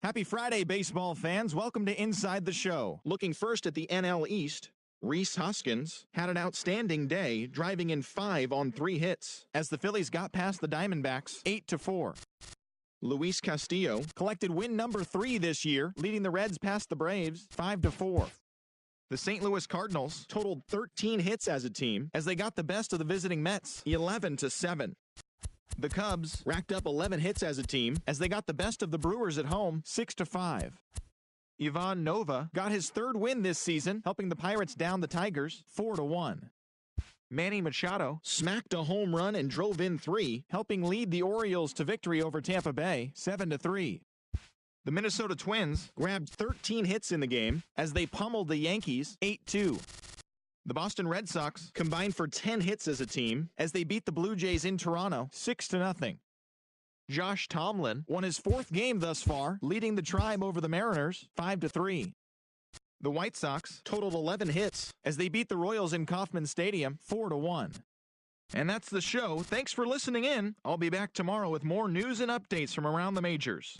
Happy Friday, baseball fans. Welcome to Inside the Show. Looking first at the NL East, Rhys Hoskins had an outstanding day, driving in 5 on 3 hits, as the Phillies got past the Diamondbacks 8-4. Luis Castillo collected win number 3 this year, leading the Reds past the Braves 5-4. The St. Louis Cardinals totaled 13 hits as a team, as they got the best of the visiting Mets 11-7. The Cubs racked up 11 hits as a team as they got the best of the Brewers at home 6-5. Ivan Nova got his 3rd win this season, helping the Pirates down the Tigers 4-1. Manny Machado smacked a home run and drove in 3, helping lead the Orioles to victory over Tampa Bay 7-3. The Minnesota Twins grabbed 13 hits in the game as they pummeled the Yankees 8-2. The Boston Red Sox combined for 10 hits as a team as they beat the Blue Jays in Toronto 6-0. Josh Tomlin won his 4th game thus far, leading the Tribe over the Mariners 5-3. The White Sox totaled 11 hits as they beat the Royals in Kauffman Stadium 4-1. And that's the show. Thanks for listening in. I'll be back tomorrow with more news and updates from around the majors.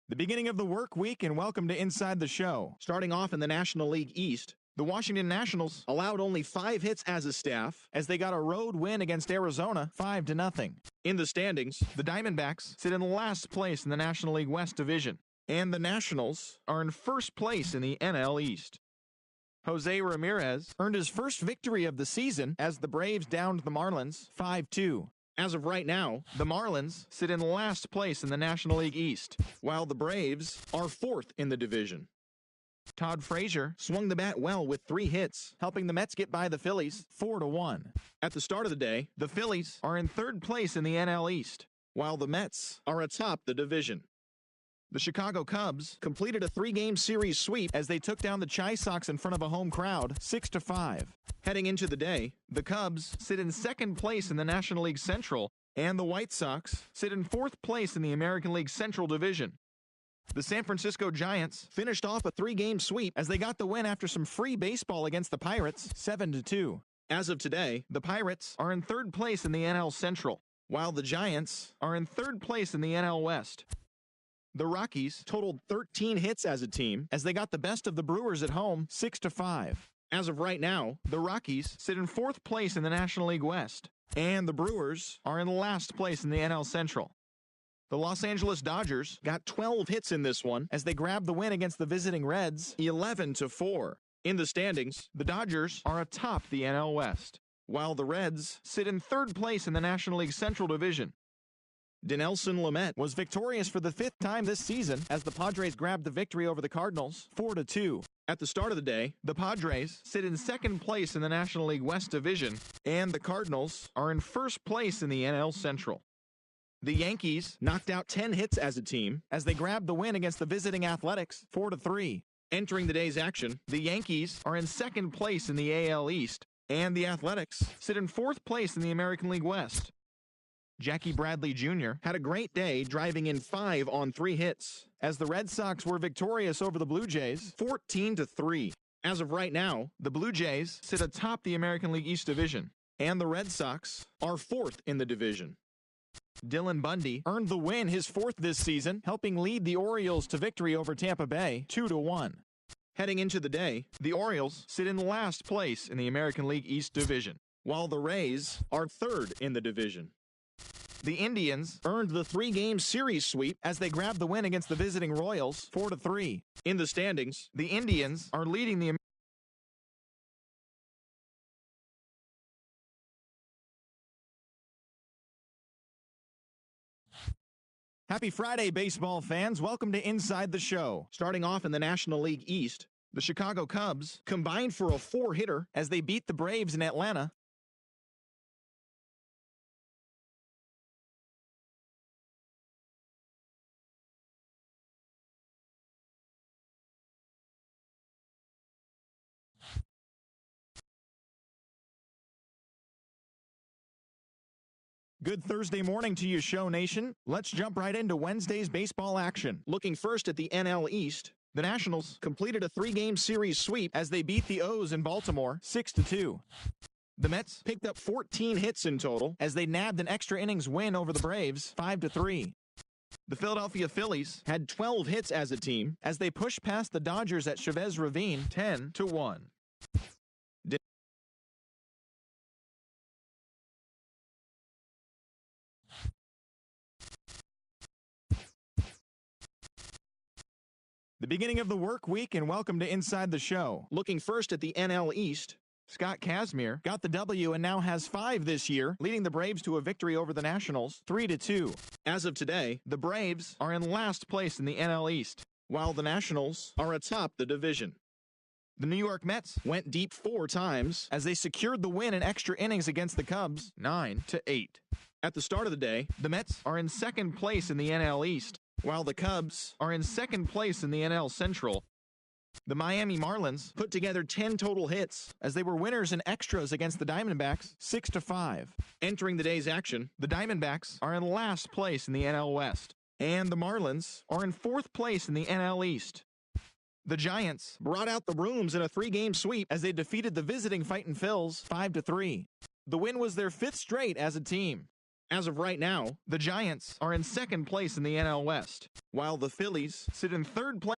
The beginning of the work week, and welcome to Inside the Show. Starting off in the National League East, the Washington Nationals allowed only 5 hits as a staff as they got a road win against Arizona 5-0. In the standings, the Diamondbacks sit in last place in the National League West Division, and the Nationals are in first place in the NL East. Jose Ramirez earned his first victory of the season as the Braves downed the Marlins 5-2. As of right now, the Marlins sit in last place in the National League East, while the Braves are 4th in the division. Todd Frazier swung the bat well with 3 hits, helping the Mets get by the Phillies 4-1. At the start of the day, the Phillies are in 3rd place in the NL East, while the Mets are atop the division. The Chicago Cubs completed a 3-game series sweep as they took down the Chi Sox in front of a home crowd 6-5. Heading into the day, the Cubs sit in 2nd place in the National League Central, and the White Sox sit in 4th place in the American League Central Division. The San Francisco Giants finished off a 3-game sweep as they got the win after some free baseball against the Pirates 7-2. As of today, the Pirates are in 3rd place in the NL Central, while the Giants are in 3rd place in the NL West. The Rockies totaled 13 hits as a team as they got the best of the Brewers at home 6-5. As of right now, the Rockies sit in 4th place in the National League West, and the Brewers are in last place in the NL Central. The Los Angeles Dodgers got 12 hits in this one as they grabbed the win against the visiting Reds 11-4. In the standings, the Dodgers are atop the NL West, while the Reds sit in 3rd place in the National League Central Division. Dinelson Lamet was victorious for the 5th time this season as the Padres grabbed the victory over the Cardinals 4-2. At the start of the day, the Padres sit in 2nd place in the National League West Division, and the Cardinals are in 1st place in the NL Central. The Yankees knocked out 10 hits as a team as they grabbed the win against the visiting Athletics 4-3. Entering the day's action, the Yankees are in 2nd place in the AL East, and the Athletics sit in 4th place in the American League West. Jackie Bradley Jr. had a great day driving in 5 on 3 hits as the Red Sox were victorious over the Blue Jays 14-3. As of right now, the Blue Jays sit atop the American League East Division, and the Red Sox are 4th in the division. Dylan Bundy earned the win, his 4th this season, helping lead the Orioles to victory over Tampa Bay 2-1. Heading into the day, the Orioles sit in last place in the American League East Division, while the Rays are 3rd in the division. The Indians earned the 3-game series sweep as they grabbed the win against the visiting Royals 4-3. In the standings, the Indians are leading the Happy Friday, baseball fans. Welcome to Inside the Show. Starting off in the National League East, the Chicago Cubs combined for a 4-hitter as they beat the Braves in Atlanta. Good Thursday morning to you, Show Nation. Let's jump right into Wednesday's baseball action. Looking first at the NL East, the Nationals completed a 3-game series sweep as they beat the O's in Baltimore 6-2. The Mets picked up 14 hits in total as they nabbed an extra innings win over the Braves 5-3. The Philadelphia Phillies had 12 hits as a team as they pushed past the Dodgers at Chavez Ravine 10-1. The beginning of the work week, and welcome to Inside the Show. Looking first at the NL East, Scott Kazmir got the W and now has 5 this year, leading the Braves to a victory over the Nationals 3-2. As of today, the Braves are in last place in the NL East, while the Nationals are atop the division. The New York Mets went deep 4 times as they secured the win in extra innings against the Cubs 9-8. At the start of the day, the Mets are in 2nd place in the NL East, while the Cubs are in 2nd place in the NL Central. The Miami Marlins put together 10 total hits as they were winners in extras against the Diamondbacks 6-5. Entering the day's action, the Diamondbacks are in last place in the NL West, and the Marlins are in 4th place in the NL East. The Giants brought out the brooms in a 3-game sweep as they defeated the visiting Fightin' Phils 5-3. The win was their 5th straight as a team. As of right now, the Giants are in second place in the NL West, while the Phillies sit in third place.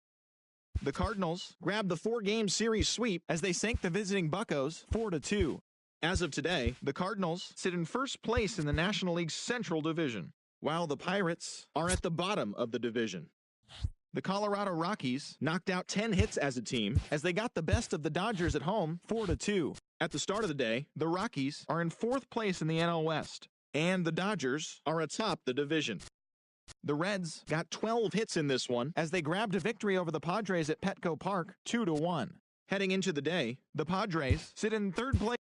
The Cardinals grabbed the 4-game series sweep as they sank the visiting Buccos 4-2. As of today, the Cardinals sit in first place in the National League's Central Division, while the Pirates are at the bottom of the division. The Colorado Rockies knocked out 10 hits as a team as they got the best of the Dodgers at home 4-2. At the start of the day, the Rockies are in fourth place in the NL West, and the Dodgers are atop the division. The Reds got 12 hits in this one as they grabbed a victory over the Padres at Petco Park 2-1. Heading into the day, the Padres sit in third place.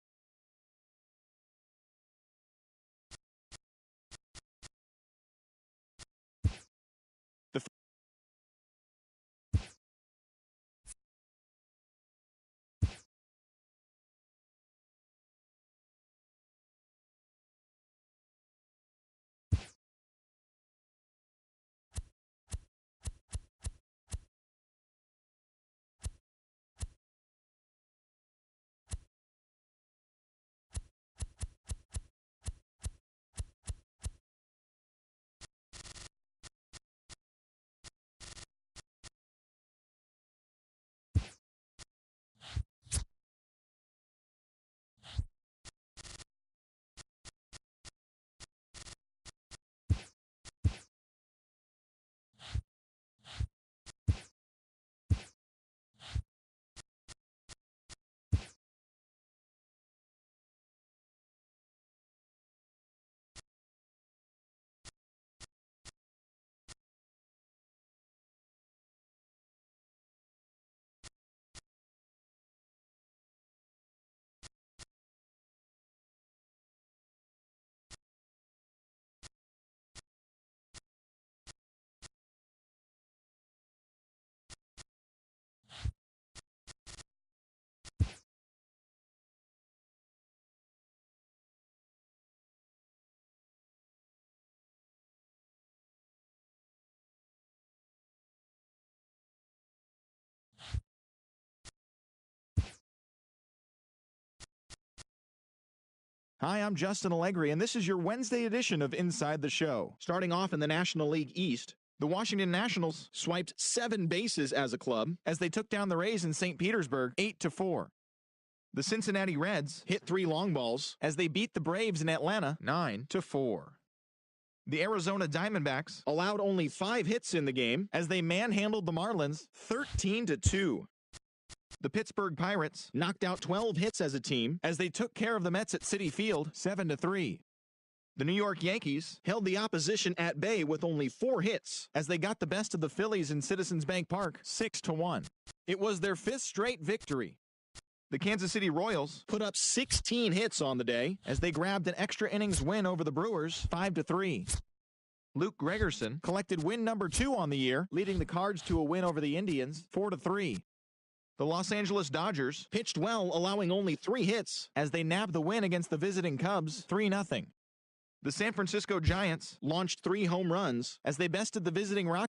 Hi, I'm Justin Allegri, and this is your Wednesday edition of Inside the Show. Starting off in the National League East, the Washington Nationals swiped 7 bases as a club as they took down the Rays in St. Petersburg 8-4. The Cincinnati Reds hit 3 long balls as they beat the Braves in Atlanta 9-4. The Arizona Diamondbacks allowed only 5 hits in the game as they manhandled the Marlins 13-2. The Pittsburgh Pirates knocked out 12 hits as a team as they took care of the Mets at Citi Field 7-3. The New York Yankees held the opposition at bay with only 4 hits as they got the best of the Phillies in Citizens Bank Park 6-1. It was their 5th straight victory. The Kansas City Royals put up 16 hits on the day as they grabbed an extra innings win over the Brewers 5-3. Luke Gregerson collected win number 2 on the year, leading the Cards to a win over the Indians 4-3. The Los Angeles Dodgers pitched well, allowing only 3 hits as they nabbed the win against the visiting Cubs 3-0. The San Francisco Giants launched 3 home runs as they bested the visiting Rockies.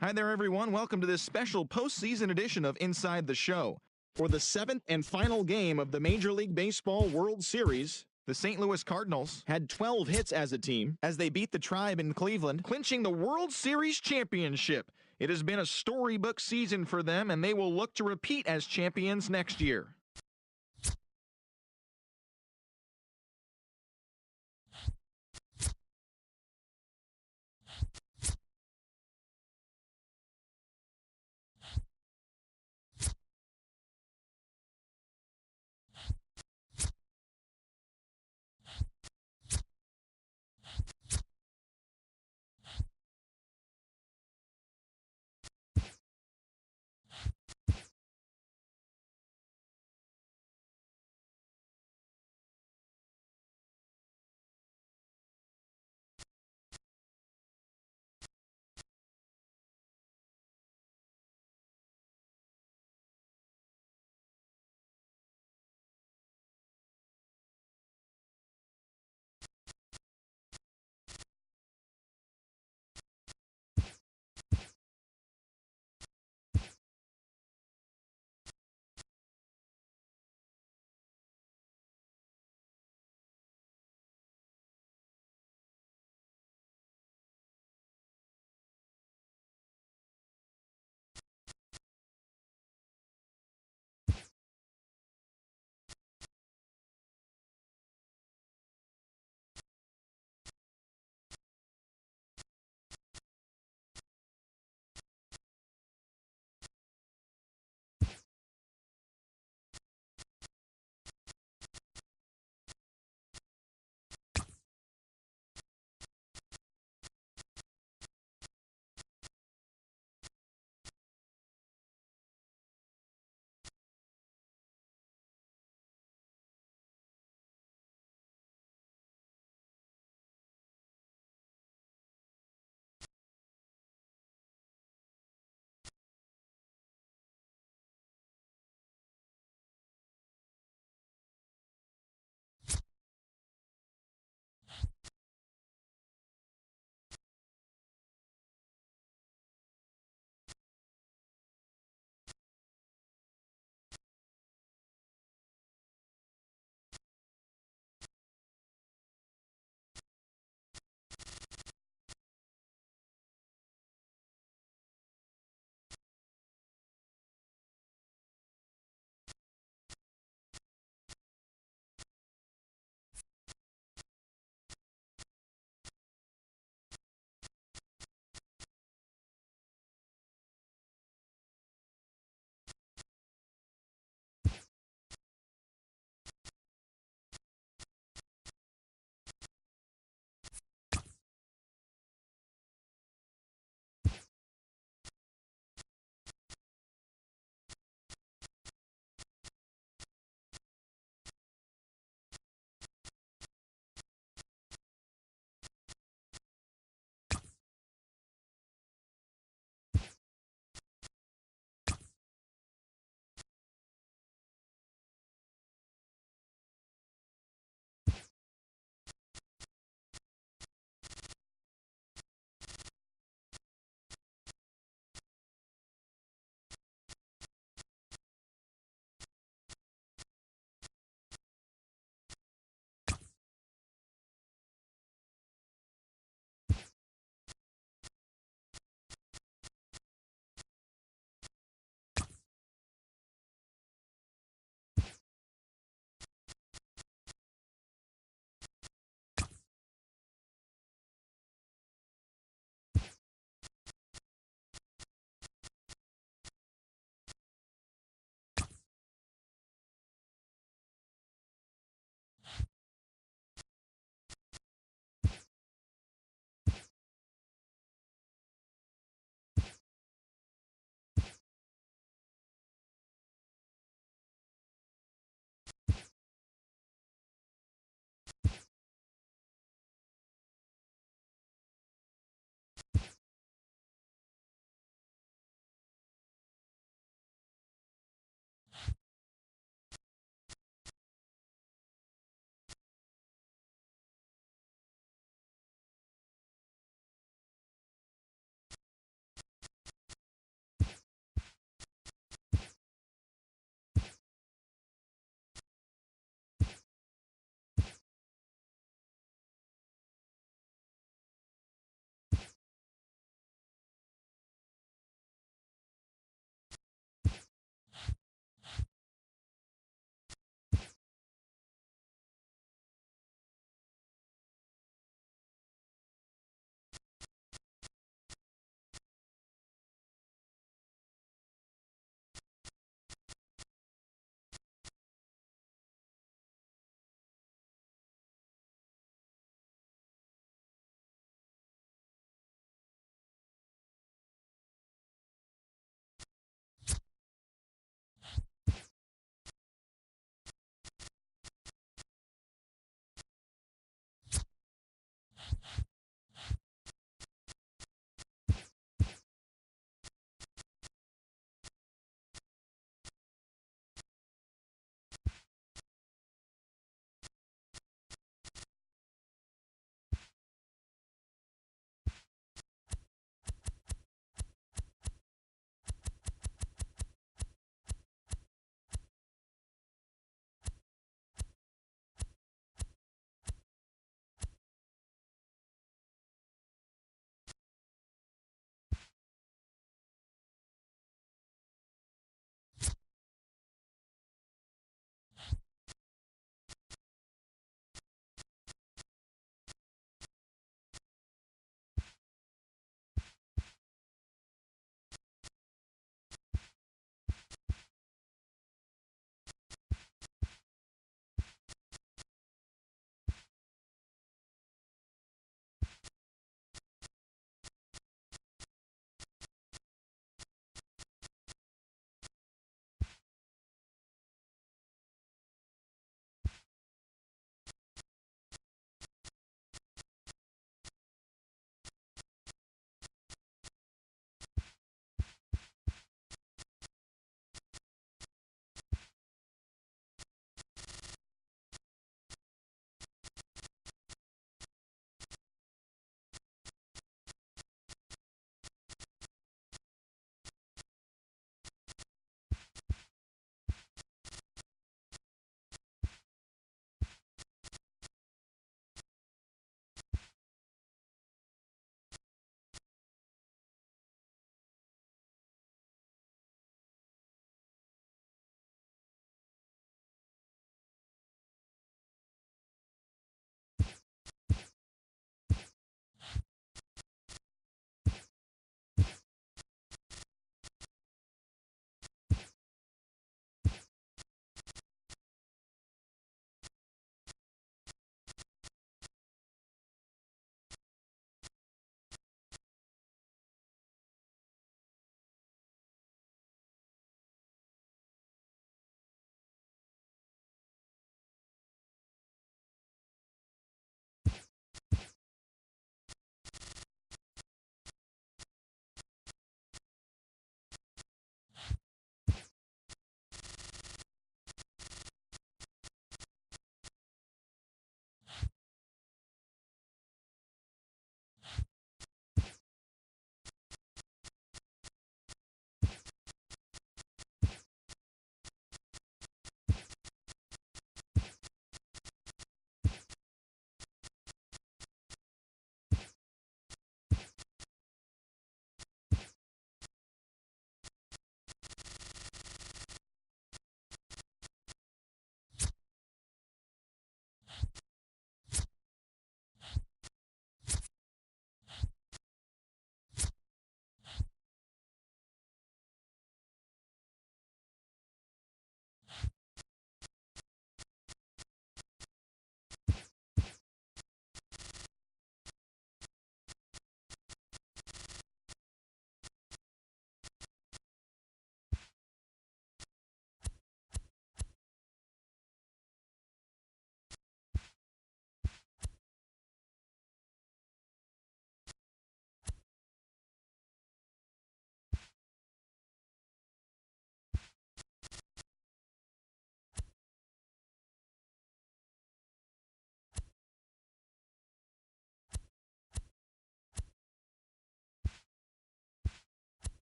Hi there, everyone. Welcome to this special postseason edition of Inside the Show. For the seventh and final game of the Major League Baseball World Series, the St. Louis Cardinals had 12 hits as a team as they beat the Tribe in Cleveland, clinching the World Series championship. It has been a storybook season for them, and they will look to repeat as champions next year.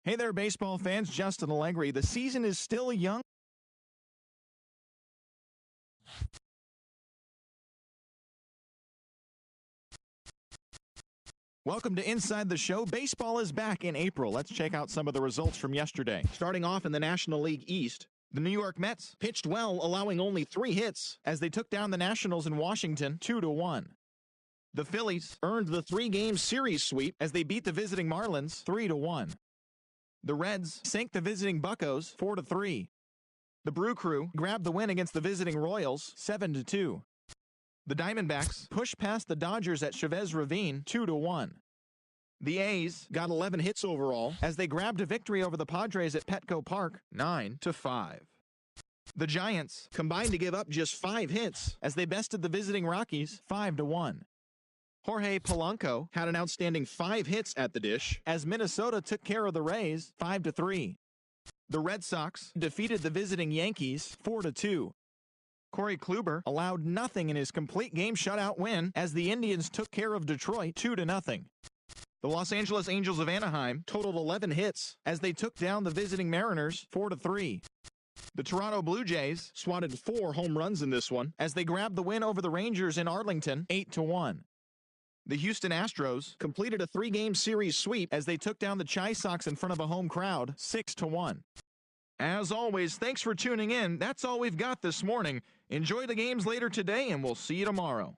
Hey there, baseball fans. Justin Allegri. The season is still young. Welcome to Inside the Show. Baseball is back in April. Let's check out some of the results from yesterday. Starting off in the National League East, the New York Mets pitched well, allowing only 3 hits as they took down the Nationals in Washington 2-1. The Phillies earned the 3-game series sweep as they beat the visiting Marlins 3-1. The Reds sank the visiting Buccos 4-3. The Brew Crew grabbed the win against the visiting Royals 7-2. The Diamondbacks pushed past the Dodgers at Chavez Ravine 2-1. The A's got 11 hits overall as they grabbed a victory over the Padres at Petco Park 9-5. The Giants combined to give up just 5 hits as they bested the visiting Rockies 5-1. Jorge Polanco had an outstanding 5 hits at the dish as Minnesota took care of the Rays 5-3. The Red Sox defeated the visiting Yankees 4-2. Corey Kluber allowed nothing in his complete game shutout win as the Indians took care of Detroit 2-0. The Los Angeles Angels of Anaheim totaled 11 hits as they took down the visiting Mariners 4-3. The Toronto Blue Jays swatted 4 home runs in this one as they grabbed the win over the Rangers in Arlington 8-1. The Houston Astros completed a 3-game series sweep as they took down the Chi Sox in front of a home crowd 6-1. As always, thanks for tuning in. That's all we've got this morning. Enjoy the games later today, and we'll see you tomorrow.